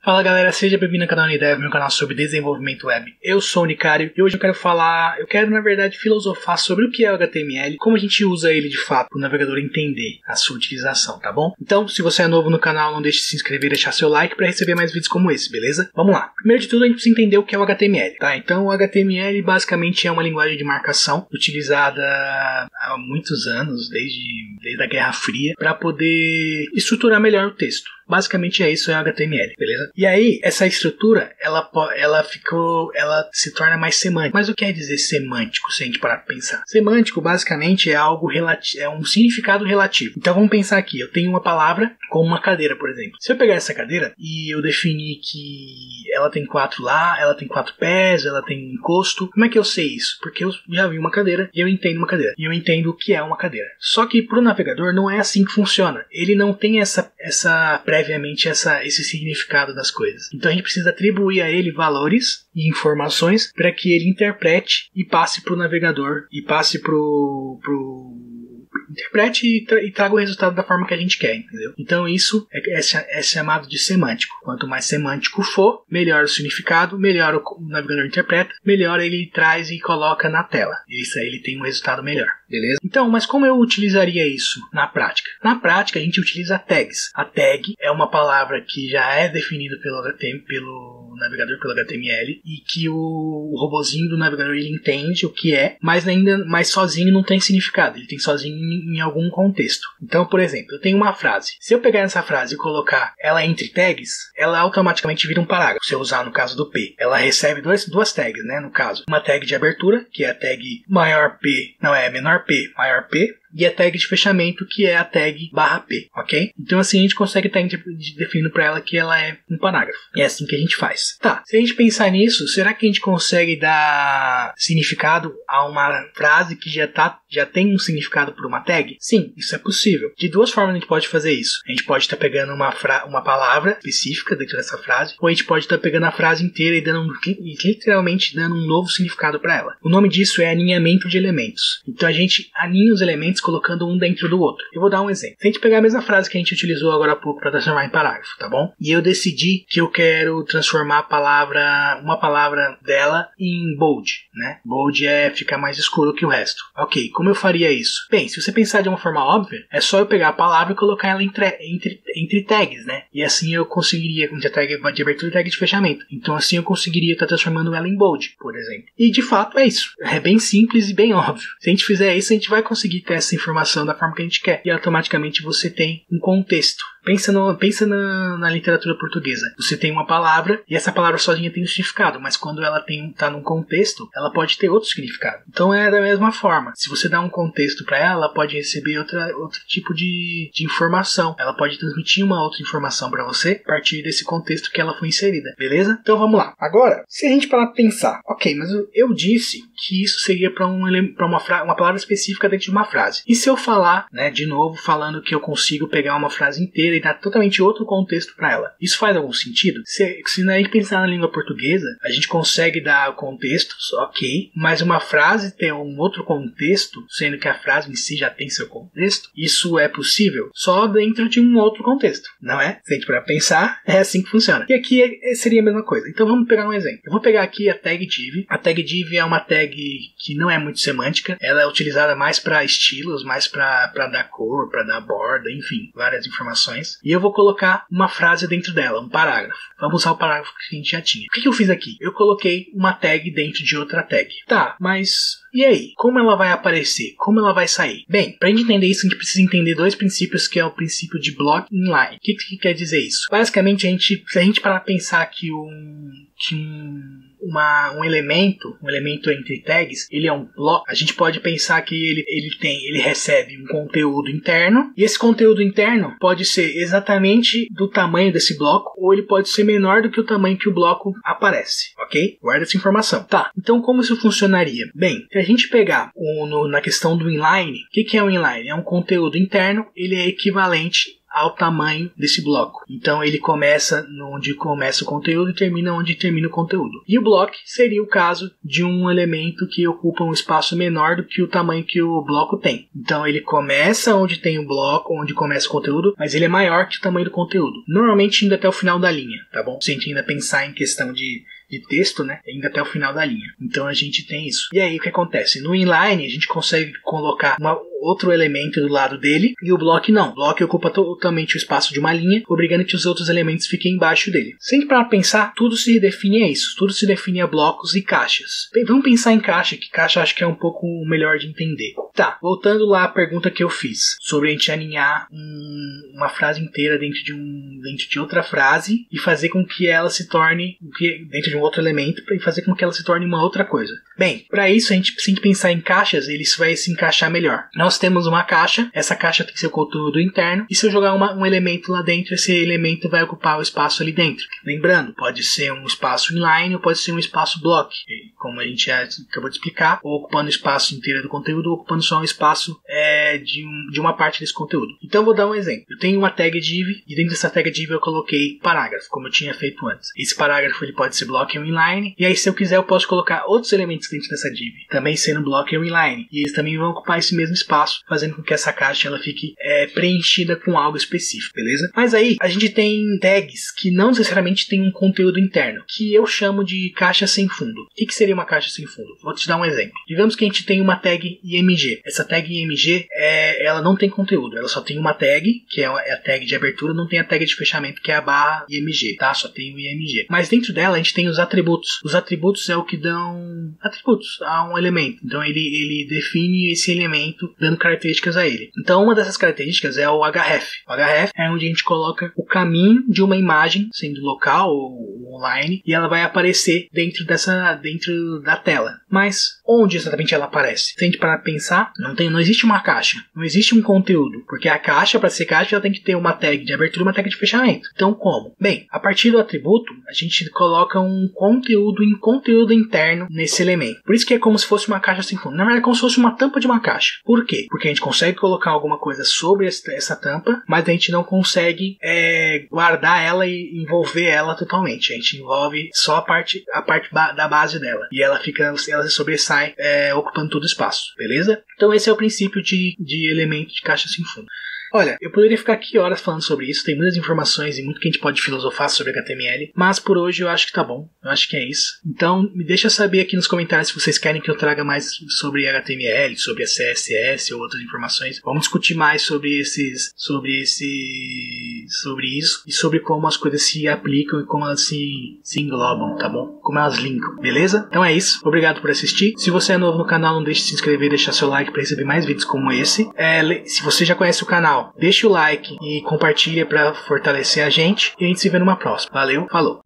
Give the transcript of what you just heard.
Fala galera, seja bem-vindo ao canal Unidev, meu canal sobre desenvolvimento web. Eu sou o Nicário e hoje eu quero na verdade filosofar sobre o que é o HTML, como a gente usa ele de fato para o navegador entender a sua utilização, tá bom? Então, se você é novo no canal, não deixe de se inscrever e deixar seu like para receber mais vídeos como esse, beleza? Vamos lá! Primeiro de tudo, a gente precisa entender o que é o HTML, tá? Então, o HTML basicamente é uma linguagem de marcação utilizada há muitos anos, desde a Guerra Fria, para poder estruturar melhor o texto. Basicamente é isso, é HTML, beleza? E aí, essa estrutura, ela se torna mais semântica. Mas o que quer dizer semântico, se a gente parar para pensar? Semântico, basicamente, é algo relativo, é um significado relativo. Então vamos pensar aqui, eu tenho uma palavra como uma cadeira, por exemplo. Se eu pegar essa cadeira e eu definir que ela tem 4 ela tem 4 pés, ela tem um encosto, como é que eu sei isso? Porque eu já vi uma cadeira e eu entendo uma cadeira. E eu entendo o que é uma cadeira. Só que para o navegador não é assim que funciona. Ele não tem previamente esse significado das coisas. Então a gente precisa atribuir a ele valores e informações para que ele interprete e passe para o navegador e passe interprete e traga o resultado da forma que a gente quer, entendeu? Então isso é chamado de semântico. Quanto mais semântico for, melhor o significado, melhor o navegador interpreta, melhor ele traz e coloca na tela. Isso aí ele tem um resultado melhor, beleza? Então, mas como eu utilizaria isso na prática? Na prática a gente utiliza tags. A tag é uma palavra que já é definida pelo navegador, pelo HTML, e que o robozinho do navegador ele entende o que é, mas sozinho não tem significado, ele tem sozinho em algum contexto. Então, por exemplo, eu tenho uma frase. Se eu pegar essa frase e colocar ela entre tags, ela automaticamente vira um parágrafo. Se eu usar no caso do P, ela recebe duas tags, né? No caso, uma tag de abertura, que é a tag menor P, maior P, e a tag de fechamento, que é a tag /P, ok? Então assim a gente consegue estar definindo para ela que ela é um parágrafo. E é assim que a gente faz. Tá, se a gente pensar nisso, será que a gente consegue dar significado a uma frase que já tem um significado por uma tag? Sim, isso é possível. De duas formas a gente pode fazer isso. A gente pode estar pegando uma palavra específica dentro dessa frase, ou a gente pode estar pegando a frase inteira e literalmente dando um novo significado para ela. O nome disso é alinhamento de elementos. Então a gente alinha os elementos colocando um dentro do outro. Eu vou dar um exemplo. Se a gente pegar a mesma frase que a gente utilizou agora há pouco para transformar em parágrafo, tá bom? E eu decidi que eu quero transformar uma palavra dela em bold, né? Bold é ficar mais escuro que o resto. Ok, como eu faria isso? Bem, se você pensar de uma forma óbvia, é só eu pegar a palavra e colocar ela entre tags, né? E assim eu conseguiria, com a tag de abertura e tag de fechamento. Então assim eu conseguiria estar transformando ela em bold, por exemplo. E de fato é isso. É bem simples e bem óbvio. Se a gente fizer isso, a gente vai conseguir ter essa informação da forma que a gente quer. E automaticamente você tem um contexto. Pensa na literatura portuguesa. Você tem uma palavra e essa palavra sozinha tem um significado, mas quando ela está num contexto, ela pode ter outro significado. Então é da mesma forma. Se você dá um contexto para ela pode receber outro tipo de informação. Ela pode transmitir uma outra informação para você a partir desse contexto que ela foi inserida. Beleza? Então vamos lá. Agora, se a gente parar para pensar, ok, mas eu disse que isso seria para uma palavra específica dentro de uma frase. E se eu falar, né, de novo, falando que eu consigo pegar uma frase inteira e dar totalmente outro contexto para ela? Isso faz algum sentido? Se a gente pensar na língua portuguesa, a gente consegue dar o contexto, ok, mas uma frase ter um outro contexto, sendo que a frase em si já tem seu contexto, isso é possível só dentro de um outro contexto, não é? Se a gente parar pra pensar, é assim que funciona. E aqui seria a mesma coisa. Então vamos pegar um exemplo. Eu vou pegar aqui a tag div. A tag div é uma tag que não é muito semântica, ela é utilizada mais para estilos, mais para dar cor, para dar borda, enfim, várias informações. E eu vou colocar uma frase dentro dela, um parágrafo. Vamos usar o parágrafo que a gente já tinha. O que eu fiz aqui? Eu coloquei uma tag dentro de outra tag. Tá, mas e aí? Como ela vai aparecer? Como ela vai sair? Bem, para a gente entender isso, a gente precisa entender dois princípios, que é o princípio de block inline. O que quer dizer isso? Basicamente, se a gente parar para pensar que um elemento entre tags, ele é um bloco, a gente pode pensar que ele recebe um conteúdo interno, e esse conteúdo interno pode ser exatamente do tamanho desse bloco, ou ele pode ser menor do que o tamanho que o bloco aparece, ok? Guarda essa informação. Tá, então como isso funcionaria? Bem, se a gente pegar na questão do inline, o que é um inline? É um conteúdo interno, ele é equivalente ao tamanho desse bloco. Então ele começa onde começa o conteúdo e termina onde termina o conteúdo. E o block seria o caso de um elemento que ocupa um espaço menor do que o tamanho que o bloco tem. Então ele começa onde tem o bloco, onde começa o conteúdo, mas ele é maior que o tamanho do conteúdo. Normalmente indo até o final da linha, tá bom? Se a gente ainda pensar em questão de texto, né? Ainda até o final da linha. Então a gente tem isso. E aí o que acontece? No inline a gente consegue colocar outro elemento do lado dele e o block não. O block ocupa totalmente o espaço de uma linha, obrigando que os outros elementos fiquem embaixo dele. Se a gente parar pra pensar, tudo se define a isso. Tudo se define a blocos e caixas. Bem, vamos pensar em caixa, que caixa acho que é um pouco melhor de entender. Tá, voltando lá à pergunta que eu fiz sobre a gente alinhar uma frase inteira dentro de outra frase e fazer com que ela se torne dentro de um outro elemento e fazer com que ela se torne uma outra coisa. Bem, para isso se a gente pensar em caixas, ele vai se encaixar melhor. Nós temos uma caixa, essa caixa tem seu conteúdo interno, e se eu jogar um elemento lá dentro, esse elemento vai ocupar o espaço ali dentro. Lembrando, pode ser um espaço inline ou pode ser um espaço block, como a gente já acabou de explicar, ou ocupando o espaço inteiro do conteúdo, ou ocupando só um espaço de uma parte desse conteúdo. Então eu vou dar um exemplo. Eu tenho uma tag div, e dentro dessa tag div eu coloquei parágrafo, como eu tinha feito antes. Esse parágrafo ele pode ser block ou inline, e aí se eu quiser eu posso colocar outros elementos dentro dessa div, também sendo block ou inline, e eles também vão ocupar esse mesmo espaço, fazendo com que essa caixa ela fique preenchida com algo específico, beleza? Mas aí a gente tem tags que não necessariamente tem um conteúdo interno, que eu chamo de caixa sem fundo. O que seria uma caixa sem fundo? Vou te dar um exemplo. Digamos que a gente tem uma tag img. Essa tag img ela não tem conteúdo, ela só tem uma tag, que é a tag de abertura, não tem a tag de fechamento, que é a barra img, tá? Só tem o img. Mas dentro dela a gente tem os atributos. Os atributos é o que dão atributos a um elemento. Então ele define esse elemento dando características a ele. Então uma dessas características é o href. O href é onde a gente coloca o caminho de uma imagem, sendo local ou online, e ela vai aparecer dentro da tela. Mas onde exatamente ela aparece? Se a gente parar pra pensar, não existe uma caixa, não existe um conteúdo, porque a caixa, para ser caixa, ela tem que ter uma tag de abertura e uma tag de fechamento. Então como? Bem, a partir do atributo, a gente coloca um conteúdo interno nesse elemento. Por isso que é como se fosse uma caixa sem fundo. Na verdade é como se fosse uma tampa de uma caixa. Por quê? Porque a gente consegue colocar alguma coisa sobre essa tampa, mas a gente não consegue guardar ela e envolver ela totalmente. A gente envolve só a parte da base dela. E ela se sobressai ocupando todo o espaço. Beleza? Então esse é o princípio de elemento de caixa sem fundo. Olha, eu poderia ficar aqui horas falando sobre isso, tem muitas informações e muito que a gente pode filosofar sobre HTML, mas por hoje eu acho que tá bom, eu acho que é isso. Então me deixa saber aqui nos comentários se vocês querem que eu traga mais sobre HTML, sobre a CSS ou outras informações. Vamos discutir mais sobre isso e sobre como as coisas se aplicam e como elas se englobam, tá bom? Como elas linkam, beleza? Então é isso, obrigado por assistir. Se você é novo no canal, não deixe de se inscrever e deixar seu like para receber mais vídeos como esse. Se você já conhece o canal, deixa o like e compartilha para fortalecer a gente. E a gente se vê numa próxima. Valeu, falou!